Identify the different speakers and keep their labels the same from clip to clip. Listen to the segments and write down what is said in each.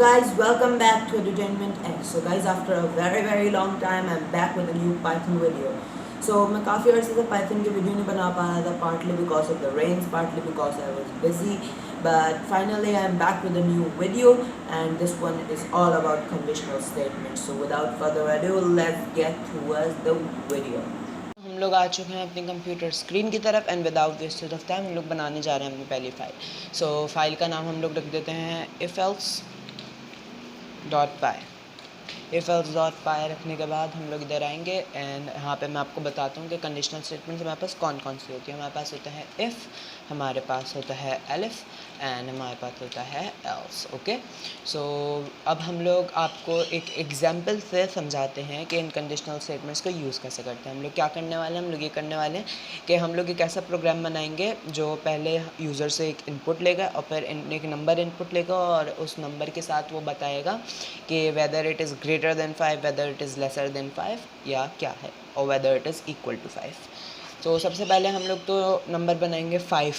Speaker 1: guys, welcome back to Entertainment X. So guys, after a very long time I'm back with a new Python video. So मैं काफ़ी अर्से से Python की video नहीं बना पा रहा था, partly because of the rains, partly because I was busy. But finally I'm back with a new video, and this one is all about conditional statements. So without further ado, let's get towards the video. हम लोग आ चुके हैं अपनी computer screen की तरफ, and without wastage of time हम लोग बनाने जा रहे हैं अपनी पहली फ़ाइल. सो फाइल का नाम हम लोग रख देते हैं if else dot py. If else dot py रखने के बाद हम लोग इधर आएंगे, एंड यहाँ पे मैं आपको बताता हूँ कि कंडीशनल स्टेटमेंट हमारे पास कौन कौन सी होती है. हमारे पास होता है इफ़, हमारे पास होता है एलिफ, एंड हमारे पास होता है एल्स. ओके, सो अब हम लोग आपको एक एग्जांपल से समझाते हैं कि इन कंडीशनल स्टेटमेंट्स को यूज़ कैसे करते हैं. हम लोग क्या करने वाले हैं, हम लोग ये करने वाले हैं कि हम लोग एक ऐसा प्रोग्राम बनाएंगे जो पहले यूज़र से एक इनपुट लेगा और फिर एक नंबर इनपुट लेगा, और उस नंबर के साथ वो बताएगा कि whether it is greater than 5, whether it is lesser than 5, या क्या है, और whether it is equal to 5. तो सबसे पहले हम लोग तो नंबर बनाएंगे 5.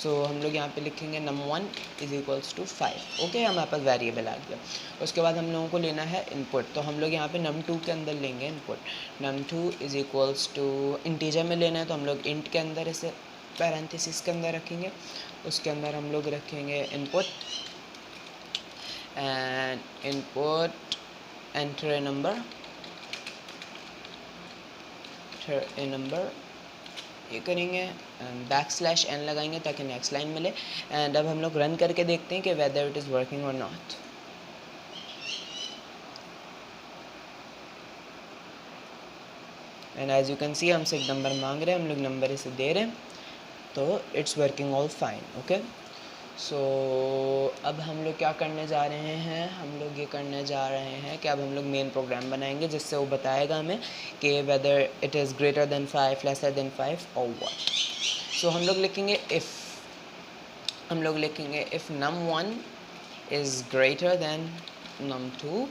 Speaker 1: सो हम लोग यहाँ पे लिखेंगे num1 is equals to 5. Okay, हमारे पास वेरिएबल आ गया. उसके बाद हम लोगों को लेना है इनपुट, तो हम लोग यहाँ पे num2 के अंदर लेंगे input. num2 is equals to integer में लेना है, तो हम लोग इंट के अंदर इसे पैरेंथेसिस के अंदर रखेंगे. उसके अंदर हम लोग रखेंगे input, and input enter a number, ये करेंगे, एंड \n लगाएंगे ताकि नेक्स्ट लाइन मिले. एंड अब हम लोग रन करके देखते हैं कि वेदर इट इज़ वर्किंग और not. And as you can see हमसे एक नंबर मांग रहे हैं, हम लोग नंबर इसे दे रहे हैं, तो it's working all fine. Okay, so अब हम लोग क्या करने जा रहे हैं, हम लोग ये करने जा रहे हैं कि अब हम लोग मेन प्रोग्राम बनाएंगे जिससे वो बताएगा हमें कि whether it is greater than 5, lesser than 5 और व्हाट. सो हम लोग लिखेंगे if num1 is greater than num2,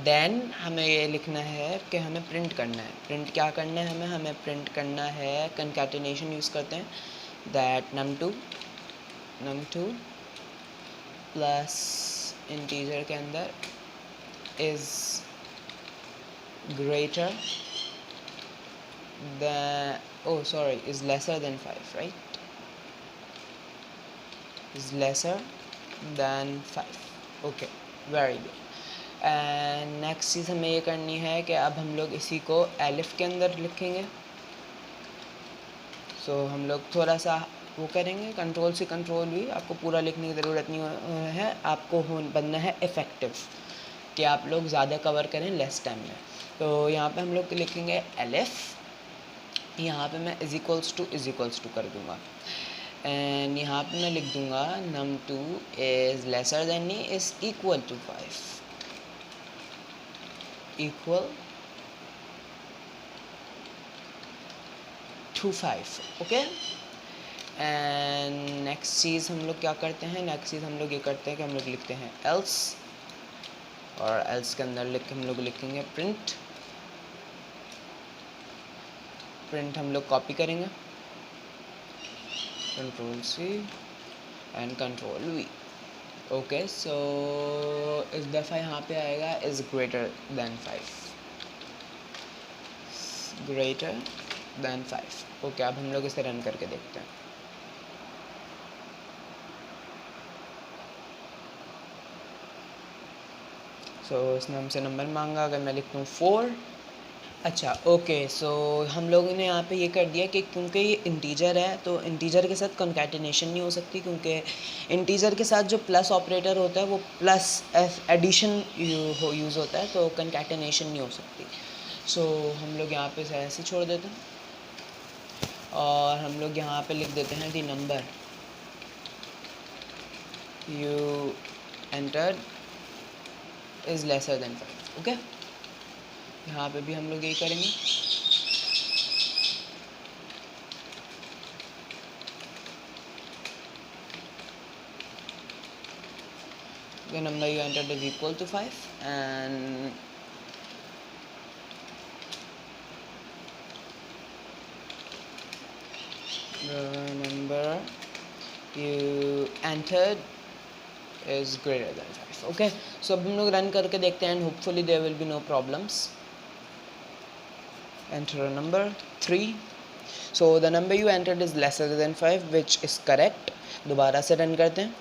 Speaker 1: then हमें ये लिखना है कि हमें प्रिंट करना है. प्रिंट क्या करना है, हमें प्रिंट करना है, कंकैटिनेशन यूज़ करते हैं, that num2 प्लस इंटीजर के अंदर is greater than is lesser than 5, right, is lesser than 5. Okay, very good. And next चीज़ हमें ये करनी है कि अब हम लोग इसी को एलिफ के अंदर लिखेंगे. सो हम लोग थोड़ा सा वो करेंगे, कंट्रोल से कंट्रोल भी, आपको पूरा लिखने की ज़रूरत नहीं है, आपको बनना है इफ़ेक्टिव कि आप लोग ज़्यादा कवर करें लेस टाइम में. तो यहाँ पे हम लोग लिखेंगे एलिफ, यहाँ पे मैं इज़ इक्वल्स टू कर दूँगा, एंड यहाँ पे मैं लिख दूँगा num2 is lesser than is equal to 5, equal to 5. Okay, and next चीज़ हम लोग क्या करते हैं, हम लोग ये करते हैं कि हम लोग लिखते हैं एल्स, और एल्स के अंदर हम लोग लिखेंगे प्रिंट हम लोग कॉपी करेंगे, control C and control V. Okay, so इस दफ़ा यहाँ पे आएगा is greater than 5, greater than 5. Okay, अब हम लोग इसे रन करके देखते हैं. सो इसने हमसे नंबर मांगा, अगर मैं लिखता हूँ 4. अच्छा, ओके, सो हम लोगों ने यहाँ पे ये कर दिया कि क्योंकि ये इंटीजर है तो इंटीजर के साथ कंकैटिनेशन नहीं हो सकती, क्योंकि इंटीजर के साथ जो प्लस ऑपरेटर होता है वो प्लस एडिशन यूज़ होता है, तो कंकैटिनेशन नहीं हो सकती. सो हम लोग यहाँ पे ऐसे छोड़ देते हैं, और हम लोग यहाँ पे लिख देते हैं the number you entered is lesser than 5. Okay, यहाँ पे भी हम लोग यही करेंगे. The number you entered is equal to 5, and the number you entered is greater than 5. Okay, so अब हम लोग रन करके देखते हैं and hopefully there will be no problems. Enter a number 3. So the number you entered is lesser than 5, which is correct. दोबारा से run करते हैं.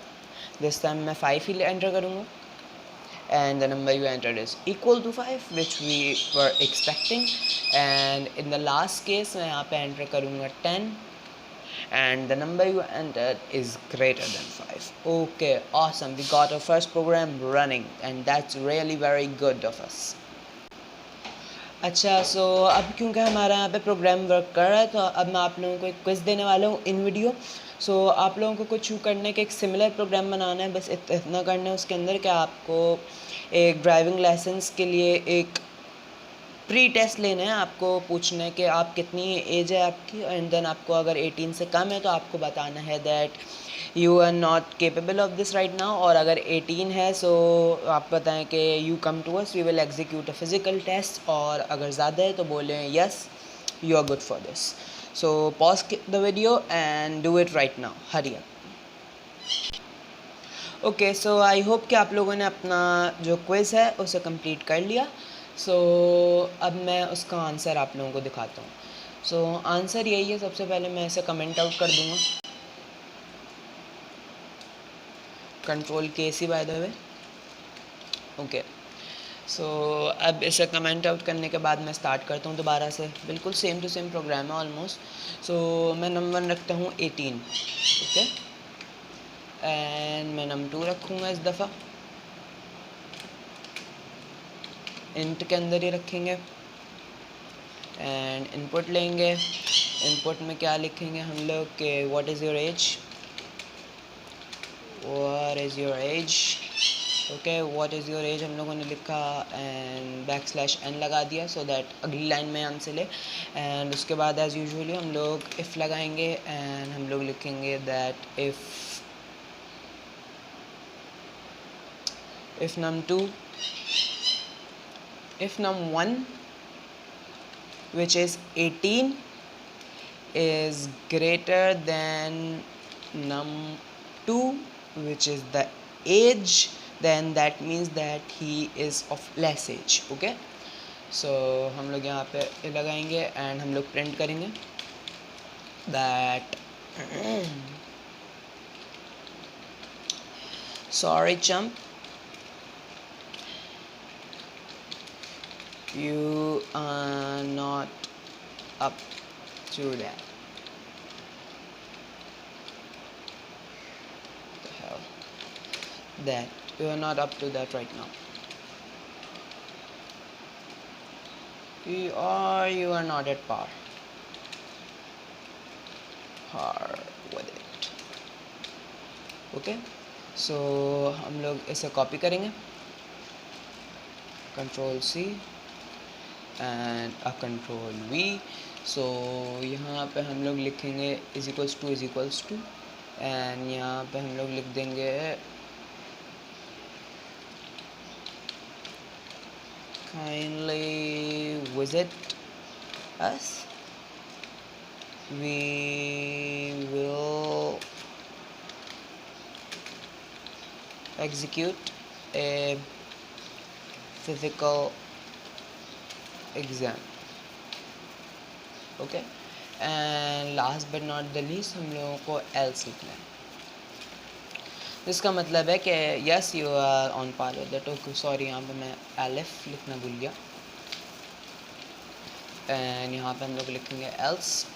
Speaker 1: This time मैं 5 ही एंटर करूँगा. And the number you entered is equal to 5, which we were expecting. And in the last case मैं यहाँ पे enter करूँगा 10. And the number you entered is greater than 5. Okay, awesome. We got our first program running, and that's really very good of us. अच्छा, सो अब क्योंकि हमारा यहाँ पे प्रोग्राम वर्क कर रहा है, तो अब मैं आप लोगों को एक क्विज़ देने वाला हूँ इन वीडियो. सो आप लोगों को कुछ करने के एक सिमिलर प्रोग्राम बनाना है. बस इतना करना है उसके अंदर कि आपको एक ड्राइविंग लाइसेंस के लिए एक प्री टेस्ट लेना है. आपको पूछना है कि आप कितनी एज है आपकी, एंड देन आपको अगर 18 से कम है तो आपको बताना है that you are not capable of this right now. और अगर 18 है सो आप बताएं कि you come to us, we will execute a physical test. और अगर ज़्यादा है तो बोलें yes, you are good for this. So pause the video and do it right now. Hurry up. Okay, so I hope कि आप लोगों ने अपना जो क्विज़ है उसे कंप्लीट कर लिया. सो अब मैं उसका आंसर आप लोगों को दिखाता हूँ. सो आंसर यही है. सबसे पहले मैं इसे कमेंट आउट कर दूँगा. कंट्रोल के सी by the way. Okay, so अब इसे कमेंट आउट करने के बाद मैं स्टार्ट करता हूँ दोबारा से. बिल्कुल सेम टू सेम प्रोग्राम है ऑलमोस्ट. सो मैं नंबर 1 रखता हूँ 18. ओके, एंड मैं नंबर 2 रखूँगा इस दफ़ा. इंट के अंदर ही रखेंगे एंड इनपुट लेंगे. इनपुट में क्या लिखेंगे हम लोग कि what is your age. What is your age. Okay, what is your age हम लोगों ने लिखा एंड \n लगा दिया सो दैट अगली लाइन में आंसर ले. एंड उसके बाद एज़ यूजुअली हम लोग इफ़ लगाएंगे एंड हम लोग लिखेंगे that if num2 if num1 which is 18 is greater than num2 which is the age, then that means that he is of less age. Okay, so हम लोग यहाँ पे लगाएंगे एंड हम लोग प्रिंट करेंगे that sorry chump, you are not up to that. What the hell? That you are not up to that right now. You are not at par with it. Okay, so हम लोग इसे copy करेंगे. Control C and control V. सो यहाँ पे हम लोग लिखेंगे is equals to and यहाँ पे हम लोग लिख देंगे kindly visit us, we will execute a physical exam. Okay, and last but not the least हम लोगों को एल्स लिखना है. इसका मतलब है कि yes you are on par with that. Okay, sorry यहाँ पे मैं एलिफ लिखना भूल गया. एंड यहाँ पे हम लोग लिखेंगे एल्स,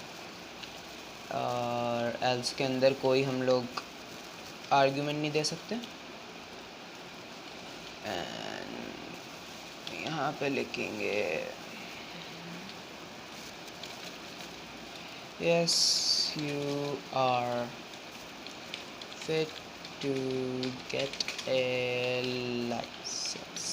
Speaker 1: और एल्स के अंदर कोई हम लोग आर्ग्यूमेंट नहीं दे सकते. एंड यहाँ पे लिखेंगे yes you are fit to get a license.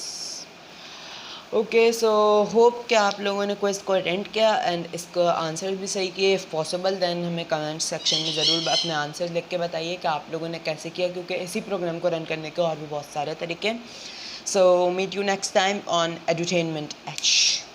Speaker 1: Okay, so hope कि आप लोगों ने क्विज़ को अटेंड किया एंड इसका आंसर भी सही किए. इफ़ पॉसिबल देन हमें कमेंट सेक्शन में ज़रूर अपने आंसर लिख के बताइए कि आप लोगों ने कैसे किया, क्योंकि इसी प्रोग्राम को रन करने के और भी बहुत सारे तरीके. So meet you next time on edutainment H.